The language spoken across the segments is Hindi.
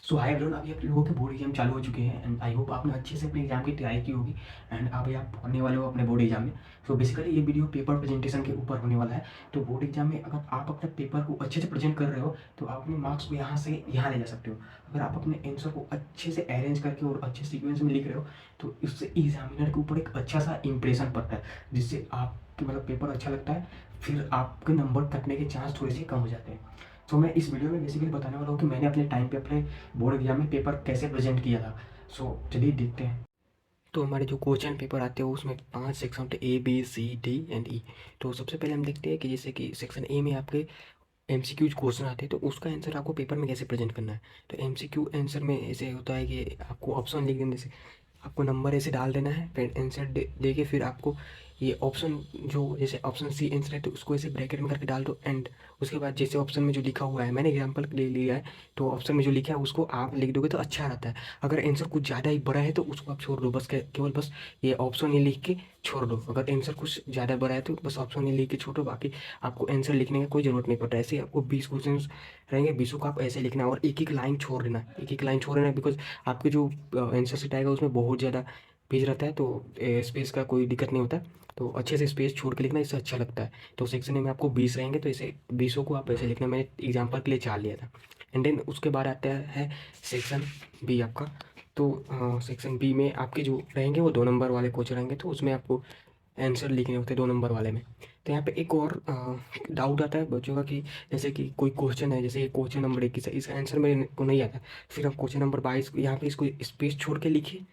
सो हाय एवरीवन, अभी आप लोगों के बोर्ड एग्जाम चालू हो चुके हैं एंड आई होप आपने अच्छे से अपने एग्जाम की तैयारी की होगी एंड अभी आप पढ़ने वाले हो अपने बोर्ड एग्जाम में। सो बेसिकली ये वीडियो पेपर प्रेजेंटेशन के ऊपर होने वाला है। तो बोर्ड एग्जाम में अगर आप अपने पेपर को अच्छे से प्रेजेंट कर रहे हो तो आप अपने मार्क्स को यहाँ से यहाँ ले जा सकते हो। अगर आप अपने आंसर को अच्छे से अरेंज करके और अच्छे सीक्वेंस में लिख रहे हो तो इससे एग्जामिनर के ऊपर एक अच्छा सा इंप्रेशन पड़ता है, जिससे आपके मतलब पेपर अच्छा लगता है, फिर आपके नंबर कटने के चांस थोड़े से कम हो जाते हैं। सो मैं इस वीडियो में बेसिकली बताने वाला हूँ कि मैंने अपने टाइम पे अपने बोर्ड एग्जाम में पेपर कैसे प्रेजेंट किया था। सो चलिए देखते हैं। तो हमारे जो क्वेश्चन पेपर आते हैं उसमें 5 सेक्शन होते हैं, A B C D and E। तो सबसे पहले हम देखते हैं कि जैसे कि सेक्शन ए में आपके MCQ क्वेश्चन आते हैं, तो उसका आंसर आपको पेपर में कैसे प्रेजेंट करना है। तो MCQ आंसर में ऐसे होता है कि आपको ऑप्शन लिख देने से आपको नंबर ऐसे डाल देना है, फिर आंसर दे के फिर आपको ये ऑप्शन जो जैसे ऑप्शन सी आंसर है तो उसको ऐसे ब्रैकेट में करके डाल दो एंड उसके बाद जैसे ऑप्शन में जो लिखा हुआ है, मैंने एग्जांपल के लिए लिया है, तो ऑप्शन में जो लिखा है उसको आप लिख दोगे तो अच्छा रहता है। अगर आंसर कुछ ज़्यादा ही बड़ा है तो उसको आप छोड़ दो, बस केवल बस ये ऑप्शन ही लिख के छोड़ दो। अगर आंसर कुछ ज़्यादा बड़ा है तो बस ऑप्शन ही लिख के छोड़ो, बाकी आपको आंसर लिखने का कोई ज़रूरत नहीं पड़ता। ऐसे ही आपको 20 क्वेश्चन रहेंगे, 20 को आप ऐसे लिखना है और एक एक लाइन छोड़ देना, एक एक लाइन छोड़ देना, बिकॉज आपके जो आंसर सीट आएगा उसमें बहुत ज़्यादा पेज रहता है, तो स्पेस का कोई दिक्कत नहीं होता। तो अच्छे से स्पेस छोड़ के लिखना, इससे अच्छा लगता है। तो सेक्शन ए में आपको 20 रहेंगे तो इसे 20 को आप ऐसे लिखना, मैंने एग्जाम्पल के लिए 4 लिया था। एंड देन उसके बाद आता है सेक्शन बी आपका। तो सेक्शन बी में आपके जो रहेंगे वो 2 नंबर वाले क्वेश्चन रहेंगे, तो उसमें आपको आंसर लिखने होते हैं 2 नंबर वाले में। तो यहाँ पे एक और डाउट आता है बच्चों का कि जैसे कि कोई क्वेश्चन है, जैसे क्वेश्चन नंबर 21 इसका आंसर मेरे को नहीं आता, फिर हम क्वेश्चन नंबर 22 यहाँ पे इसको स्पेस छोड़ के लिखिए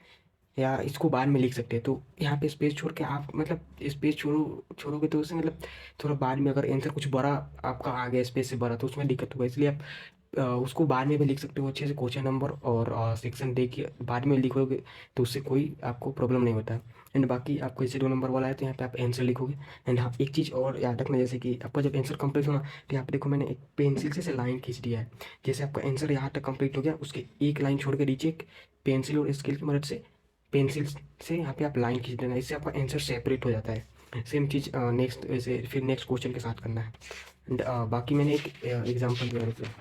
या इसको बाद में लिख सकते हैं। तो यहाँ पे स्पेस छोड़ के आप मतलब स्पेस छोड़ोगे तो उससे मतलब थोड़ा बाद में अगर आंसर कुछ बड़ा आपका आ गया स्पेस से बड़ा तो उसमें दिक्कत होगा, इसलिए आप उसको बाद में भी लिख सकते हो अच्छे से क्वेश्चन नंबर और सेक्शन दे के बाद में लिखोगे तो उससे कोई आपको प्रॉब्लम नहीं होता है। एंड बाकी आपको जैसे 2 नंबर वाला है तो यहाँ पे आप आंसर लिखोगे। एंड हाँ, एक चीज़ और याद रखना, जैसे कि आपका जब आंसर कंप्लीट होना तो यहाँ पे देखो मैंने एक पेंसिल से लाइन खींच दिया है। जैसे आपका आंसर यहाँ तक कंप्लीट हो गया, उसके एक लाइन छोड़ के नीचे एक पेंसिल और स्केल की मदद से पेंसिल से यहाँ पे आप लाइन खींच देना, इससे आपका आंसर सेपरेट हो जाता है। सेम चीज़ नेक्स्ट ऐसे फिर नेक्स्ट क्वेश्चन के साथ करना है। एंड बाकी मैंने एक एग्जांपल दिया है।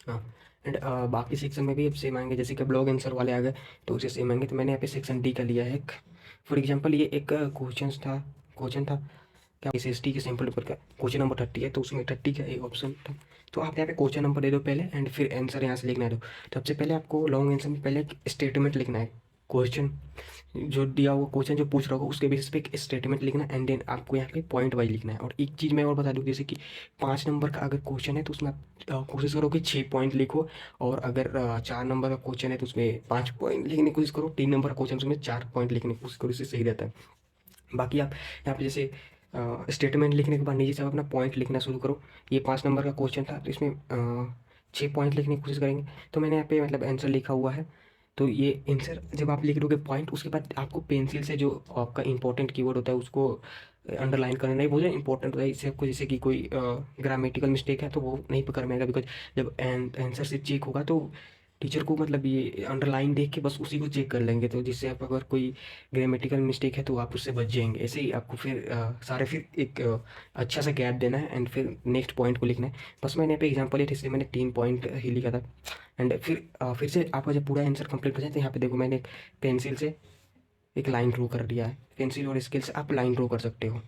हाँ। एंड बाकी सेक्शन में भी अब सेम आएंगे, जैसे कि ब्लॉग आंसर वाले आ गए तो उसे सेम आएंगे। तो मैंने यहाँ पे सेक्शन डी का लिया है एक। फॉर एग्जांपल ये एक क्वेश्चन था क्या SST के सैम्पल पेपर का क्वेश्चन नंबर 30 है, तो उसमें 30 का एक ऑप्शन था। तो आप यहाँ पे क्वेश्चन नंबर दे दो पहले एंड फिर आंसर यहाँ से लिखना है। तो सबसे पहले आपको लॉन्ग आंसर में पहले एक स्टेटमेंट लिखना है। क्वेश्चन जो दिया हुआ क्वेश्चन जो पूछ रहा होगा उसके बेसिस पे एक स्टेटमेंट लिखना है एंड देन आपको यहाँ पे पॉइंट वाइज लिखना है। और एक चीज़ मैं और बता दूँ, जैसे कि 5 नंबर का अगर क्वेश्चन है तो उसमें आप कोशिश करो कि 6 पॉइंट लिखो, और अगर 4 नंबर का क्वेश्चन है तो उसमें 5 पॉइंट लिखने की कोशिश करो, 3 नंबर का क्वेश्चन उसमें 4 पॉइंट लिखने की कोशिश करो, इससे सही रहता है। बाकी आप यहाँ पे जैसे स्टेटमेंट लिखने के बाद नीचे से आप अपना पॉइंट लिखना शुरू करो। ये 5 नंबर का क्वेश्चन था तो इसमें 6 पॉइंट लिखने की कोशिश करेंगे। तो मैंने यहाँ पे मतलब आंसर लिखा हुआ है। तो ये आंसर जब आप लिख दोगे पॉइंट, उसके बाद आपको पेंसिल से जो आपका इंपॉर्टेंट कीवर्ड होता है उसको अंडरलाइन करना, नहीं बोल रहे इंपॉर्टेंट होता है, इससे आपको जैसे कि कोई ग्रामेटिकल मिस्टेक है तो वो नहीं पकड़ में आएगा, बिकॉज जब आंसर से चेक होगा तो टीचर को मतलब ये अंडरलाइन देख के बस उसी को चेक कर लेंगे, तो जिससे आप अगर कोई ग्रामेटिकल मिस्टेक है तो आप उससे बच जाएंगे। ऐसे ही आपको फिर सारे फिर एक अच्छा सा गैप देना है एंड फिर नेक्स्ट पॉइंट को लिखना है। बस मैंने यहाँ पे एग्जांपल लिया था इसलिए मैंने 3 पॉइंट ही लिखा था। एंड फिर से आपका जब पूरा आंसर कंप्लीट हो जाए तो यहाँ पे देखो मैंने एक पेंसिल से एक लाइन ड्रॉ कर दिया है। पेंसिल और स्केल से आप लाइन ड्रॉ कर सकते हो।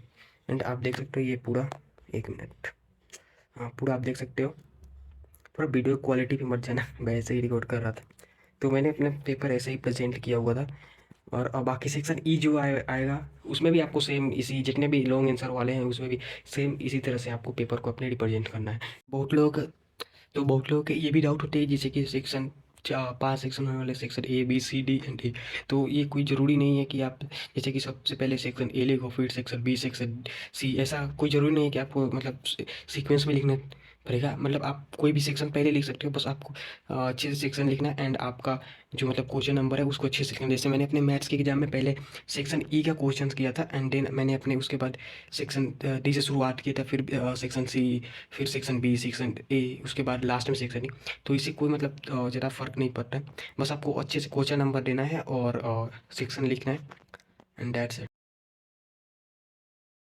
एंड आप देख सकते हो ये पूरा, 1 मिनट, हाँ पूरा आप देख सकते हो। थोड़ा वीडियो क्वालिटी भी मत जाना, मैं ऐसे ही रिकॉर्ड कर रहा था। तो मैंने अपना पेपर ऐसे ही प्रेजेंट किया हुआ था। और अब बाकी सेक्शन ई जो आएगा उसमें भी आपको सेम इसी जितने भी लॉन्ग आंसर वाले हैं उसमें भी सेम इसी तरह से आपको पेपर को अपने रिप्रेजेंट करना है। बहुत लोग के ये भी डाउट होते हैं, जैसे कि सेक्शन 5 सेक्शन होने वाले, section A B C D and E। तो ये कोई ज़रूरी नहीं है कि आप जैसे कि सबसे पहले सेक्शन ए लिखो फिर सेक्शन बी सेक्शन सी, ऐसा कोई ज़रूरी नहीं है कि आपको मतलब सीक्वेंस में लिखना पड़ेगा। मतलब आप कोई भी सेक्शन पहले लिख सकते हो, बस आपको अच्छे से सेक्शन लिखना है एंड आपका जो मतलब क्वेश्चन नंबर है उसको अच्छे से लिखना। जैसे मैंने अपने मैथ्स के एग्जाम में पहले सेक्शन ई का क्वेश्चन किया था एंड देन मैंने अपने उसके बाद सेक्शन डी से शुरुआत किया था, फिर सेक्शन सी, फिर सेक्शन बी, सेक्शन ए, उसके बाद लास्ट में सेक्शन ई। तो इससे कोई मतलब ज़्यादा फर्क नहीं पड़ता है, बस आपको अच्छे से क्वेश्चन नंबर देना है और सेक्शन लिखना है एंड दैट्स इट।